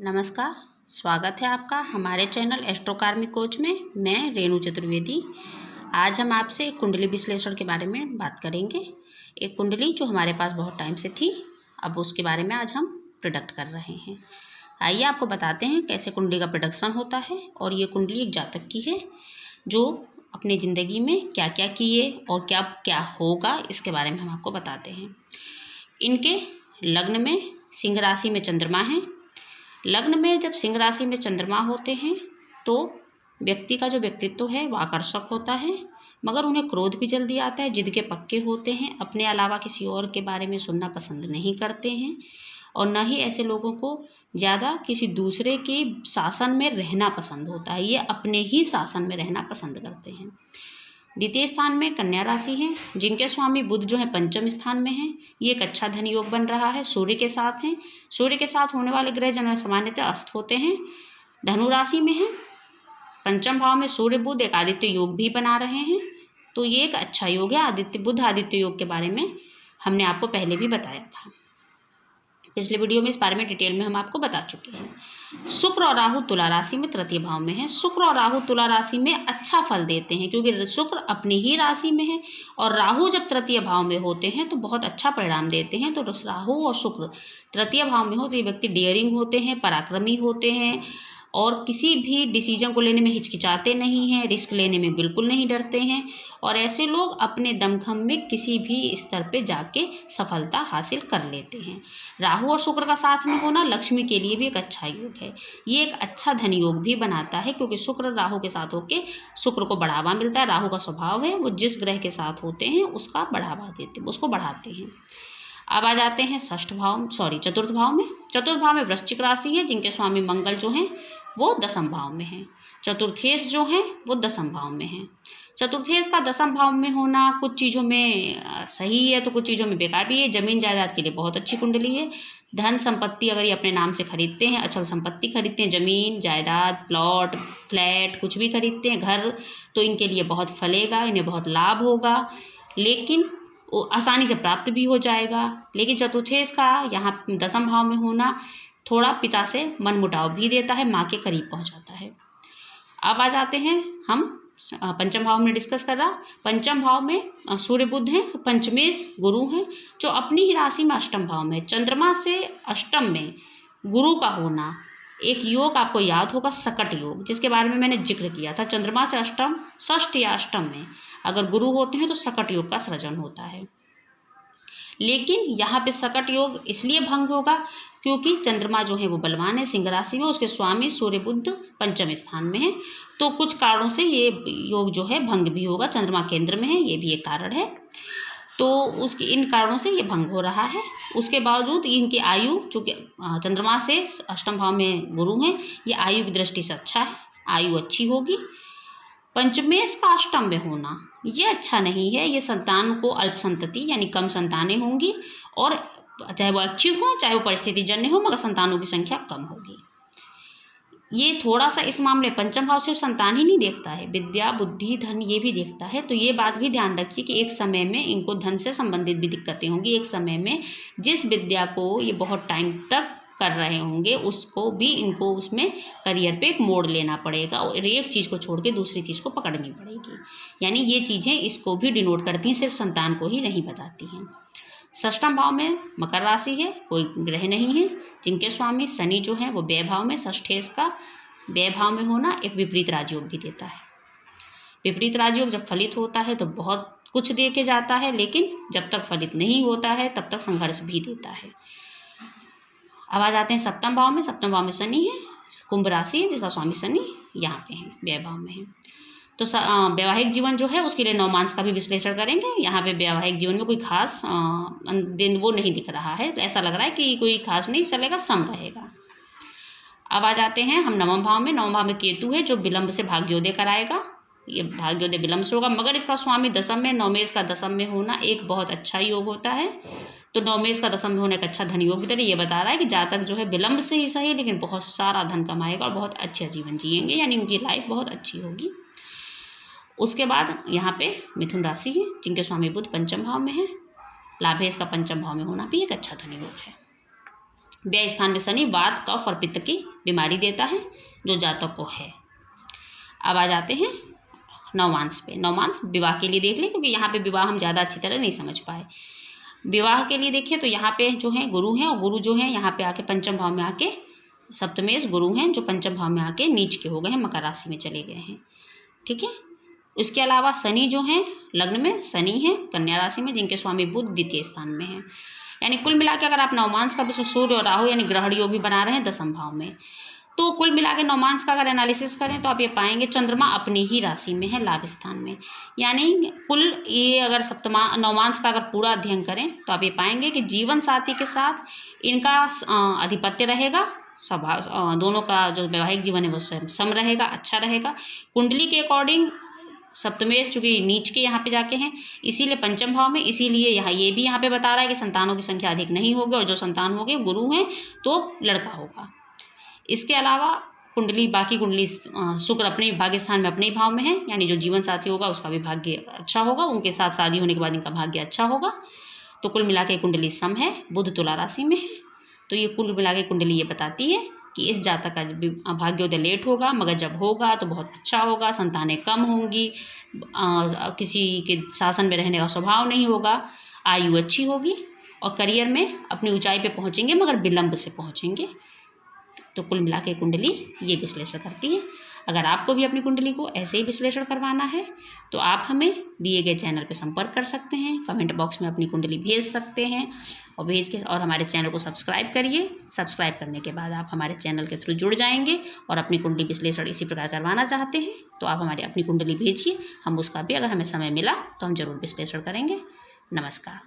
नमस्कार। स्वागत है आपका हमारे चैनल एस्ट्रो कार्मिक कोच में। मैं रेणु चतुर्वेदी। आज हम आपसे एक कुंडली विश्लेषण के बारे में बात करेंगे। एक कुंडली जो हमारे पास बहुत टाइम से थी, अब उसके बारे में आज हम प्रोडक्ट कर रहे हैं। आइए आपको बताते हैं कैसे कुंडली का प्रोडक्शन होता है। और ये कुंडली एक जातक की है जो अपनी ज़िंदगी में क्या क्या किए और क्या क्या होगा, इसके बारे में हम आपको बताते हैं। इनके लग्न में सिंह राशि में चंद्रमा है। लग्न में जब सिंह राशि में चंद्रमा होते हैं तो व्यक्ति का जो व्यक्तित्व है वह आकर्षक होता है, मगर उन्हें क्रोध भी जल्दी आता है, जिद के पक्के होते हैं, अपने अलावा किसी और के बारे में सुनना पसंद नहीं करते हैं और न ही ऐसे लोगों को ज़्यादा किसी दूसरे के शासन में रहना पसंद होता है। ये अपने ही शासन में रहना पसंद करते हैं। द्वितीय स्थान में कन्या राशि है, जिनके स्वामी बुध जो है पंचम स्थान में है। ये एक अच्छा धन योग बन रहा है, सूर्य के साथ है। सूर्य के साथ होने वाले ग्रह जन सामान्यतः अस्त होते हैं। धनु राशि में है, पंचम भाव में सूर्य बुध एक आदित्य योग भी बना रहे हैं, तो ये एक अच्छा योग है। आदित्य बुध आदित्य योग के बारे में हमने आपको पहले भी बताया था, पिछले वीडियो में इस बारे में डिटेल में हम आपको बता चुके हैं। शुक्र और राहु तुला राशि में तृतीय भाव में है। शुक्र और राहु तुला राशि में अच्छा फल देते हैं, क्योंकि शुक्र अपनी ही राशि में है और राहु जब तृतीय भाव में होते हैं तो बहुत अच्छा परिणाम देते हैं। तो राहु और शुक्र तृतीय भाव में हो तो ये व्यक्ति डेयरिंग होते हैं, पराक्रमी होते हैं और किसी भी डिसीजन को लेने में हिचकिचाते नहीं हैं, रिस्क लेने में बिल्कुल नहीं डरते हैं। और ऐसे लोग अपने दमखम में किसी भी स्तर पे जाके सफलता हासिल कर लेते हैं। राहु और शुक्र का साथ में होना लक्ष्मी के लिए भी एक अच्छा योग है। ये एक अच्छा धन योग भी बनाता है, क्योंकि शुक्र राहु के साथ होके शुक्र को बढ़ावा मिलता है। राहु का स्वभाव है वो जिस ग्रह के साथ होते हैं उसका बढ़ावा देते, उसको बढ़ाते हैं। अब आ जाते हैं चतुर्थ भाव में। चतुर्थ भाव में वृश्चिक राशि है, जिनके स्वामी मंगल जो हैं वो दसम भाव में है। चतुर्थेश जो है वो दसम भाव में है। चतुर्थेश का दसम भाव में होना कुछ चीज़ों में सही है तो कुछ चीज़ों में बेकार भी है। जमीन जायदाद के लिए बहुत अच्छी कुंडली है। धन संपत्ति अगर ये अपने नाम से खरीदते हैं, अचल संपत्ति खरीदते हैं, जमीन जायदाद प्लॉट फ्लैट कुछ भी खरीदते हैं, घर, तो इनके लिए बहुत फलेगा, इन्हें बहुत लाभ होगा, लेकिन वो आसानी से प्राप्त भी हो जाएगा। लेकिन चतुर्थेश का यहाँ दसम भाव में होना थोड़ा पिता से मनमुटाव भी देता है, माँ के करीब पहुँचाता है। अब आ जाते हैं हम पंचम भाव में डिस्कस कर रहा। पंचम भाव में सूर्य बुध हैं, पंचमेश गुरु हैं, जो अपनी ही राशि में अष्टम भाव में। चंद्रमा से अष्टम में गुरु का होना एक योग आपको याद होगा, सकट योग, जिसके बारे में मैंने जिक्र किया था। चंद्रमा से अष्टम षष्ठ या अष्टम में अगर गुरु होते हैं तो सकट योग का सृजन होता है। लेकिन यहाँ पे सकट योग इसलिए भंग होगा क्योंकि चंद्रमा जो है वो बलवान है, सिंह राशि में, उसके स्वामी सूर्य बुध पंचम स्थान में है, तो कुछ कारणों से ये योग जो है भंग भी होगा। चंद्रमा केंद्र में है, ये भी एक कारण है, तो उसकी इन कारणों से ये भंग हो रहा है। उसके बावजूद इनकी आयु, चूँकि चंद्रमा से अष्टम भाव में गुरु हैं, ये आयु की दृष्टि से अच्छा है, आयु अच्छी होगी। पंचमेश का अष्टम में होना ये अच्छा नहीं है, ये संतान को अल्प संतति यानी कम संतानें होंगी, और चाहे वो अच्छी हो चाहे वो परिस्थिति जन्य हो, मगर संतानों की संख्या कम होगी। ये थोड़ा सा इस मामले पंचम भाव सिर्फ संतान ही नहीं देखता है, विद्या बुद्धि धन ये भी देखता है। तो ये बात भी ध्यान रखिए कि एक समय में इनको धन से संबंधित भी दिक्कतें होंगी। एक समय में जिस विद्या को ये बहुत टाइम तक कर रहे होंगे उसको भी इनको उसमें करियर पे एक मोड़ लेना पड़ेगा और एक चीज़ को छोड़ के दूसरी चीज़ को पकड़नी पड़ेगी। यानी ये चीज़ें इसको भी डिनोट करती हैं, सिर्फ संतान को ही नहीं बताती हैं। षष्ठम भाव में मकर राशि है, कोई ग्रह नहीं है, जिनके स्वामी शनि जो है वो व्यय भाव में। षष्ठेश का व्यय भाव में होना एक विपरीत राजयोग भी देता है। विपरीत राजयोग जब फलित होता है तो बहुत कुछ दे के जाता है, लेकिन जब तक फलित नहीं होता है तब तक संघर्ष भी देता है। अब आ जाते हैं सप्तम भाव में। सप्तम भाव में शनि है, कुंभ राशि है, जिसका स्वामी शनि यहाँ पे है, व्यय भाव में है। तो वैवाहिक जीवन जो है उसके लिए नवमांस का भी विश्लेषण करेंगे। यहाँ पे वैवाहिक जीवन में कोई खास दिन वो नहीं दिख रहा है, ऐसा लग रहा है कि कोई खास नहीं चलेगा, सम रहेगा। अब आ जाते हैं हम नवम भाव में। नवम भाव में केतु है, जो विलंब से भाग्योदय कराएगा। ये भाग्योदय विलंब से होगा, मगर इसका स्वामी दसम में, नवमेश का दसम में होना एक बहुत अच्छा योग होता है। तो नवमेश का दसम में होने का अच्छा धन योग भी ये बता रहा है कि जातक जो है विलंब से ही सही लेकिन बहुत सारा धन कमाएगा और बहुत अच्छा जीवन जिएंगे, यानी उनकी लाइफ बहुत अच्छी होगी। उसके बाद यहाँ पे मिथुन राशि है, जिनके स्वामी बुध पंचम भाव में है। लाभेश का पंचम भाव में होना भी एक अच्छा धन योग है। व्यय स्थान में शनि वात, कफ और पित्त की बीमारी देता है जो जातक को है। अब आ जाते हैं नवमांस पे। नवमांस विवाह के लिए देख लें, क्योंकि यहाँ पे विवाह हम ज़्यादा अच्छी तरह नहीं समझ पाए। विवाह के लिए देखें तो यहाँ पे जो है गुरु हैं, और गुरु जो है यहाँ पे आके पंचम भाव में आके, सप्तमेश गुरु हैं जो पंचम भाव में आके नीच के हो गए हैं, मकर राशि में चले गए हैं। ठीक है। उसके अलावा शनि जो हैं लग्न में शनि हैं कन्या राशि में, जिनके स्वामी बुध द्वितीय स्थान में हैं। यानी कुल मिला के अगर आप नवमांस का विषय सूर्य और राहु यानी ग्रहण योग भी बना रहे हैं दसम भाव में, तो कुल मिला के नवमांस का अगर एनालिसिस करें तो आप ये पाएंगे चंद्रमा अपनी ही राशि में है, लाभ स्थान में। यानी कुल ये अगर नवमांस का अगर पूरा अध्ययन करें तो आप ये पाएंगे कि जीवन साथी के साथ इनका आधिपत्य रहेगा, स्वभाव दोनों का जो वैवाहिक जीवन है वो सम रहेगा, अच्छा रहेगा। कुंडली के अकॉर्डिंग सप्तमेश चूंकि नीच के यहाँ पे जाके हैं, इसीलिए पंचम भाव में, इसीलिए यहाँ ये भी यहाँ पे बता रहा है कि संतानों की संख्या अधिक नहीं होगी, और जो संतान होंगे गुरु हैं तो लड़का होगा। इसके अलावा कुंडली, बाकी कुंडली शुक्र अपने भाग्य स्थान में अपने ही भाव में है, यानी जो जीवन साथी होगा उसका भी भाग्य अच्छा होगा, उनके साथ शादी होने के बाद इनका भाग्य अच्छा होगा। तो कुल मिला के कुंडली सम है, बुध तुला राशि में है। तो ये कुल मिला के कुंडली ये बताती है कि इस जातक का भाग्योदय लेट होगा, मगर जब होगा तो बहुत अच्छा होगा, संतानें कम होंगी, किसी के शासन में रहने का स्वभाव नहीं होगा, आयु अच्छी होगी, और करियर में अपनी ऊंचाई पे पहुंचेंगे मगर विलंब से पहुंचेंगे। तो कुल मिला के कुंडली ये विश्लेषण करती है। अगर आपको भी अपनी कुंडली को ऐसे ही विश्लेषण करवाना है तो आप हमें दिए गए चैनल पर संपर्क कर सकते हैं, कमेंट बॉक्स में अपनी कुंडली भेज सकते हैं, और भेज के और हमारे चैनल को सब्सक्राइब करिए। सब्सक्राइब करने के बाद आप हमारे चैनल के थ्रू जुड़ जाएंगे, और अपनी कुंडली विश्लेषण इसी प्रकार करवाना चाहते हैं तो आप हमारी अपनी कुंडली भेजिए, हम उसका भी अगर हमें समय मिला तो हम जरूर विश्लेषण करेंगे। नमस्कार।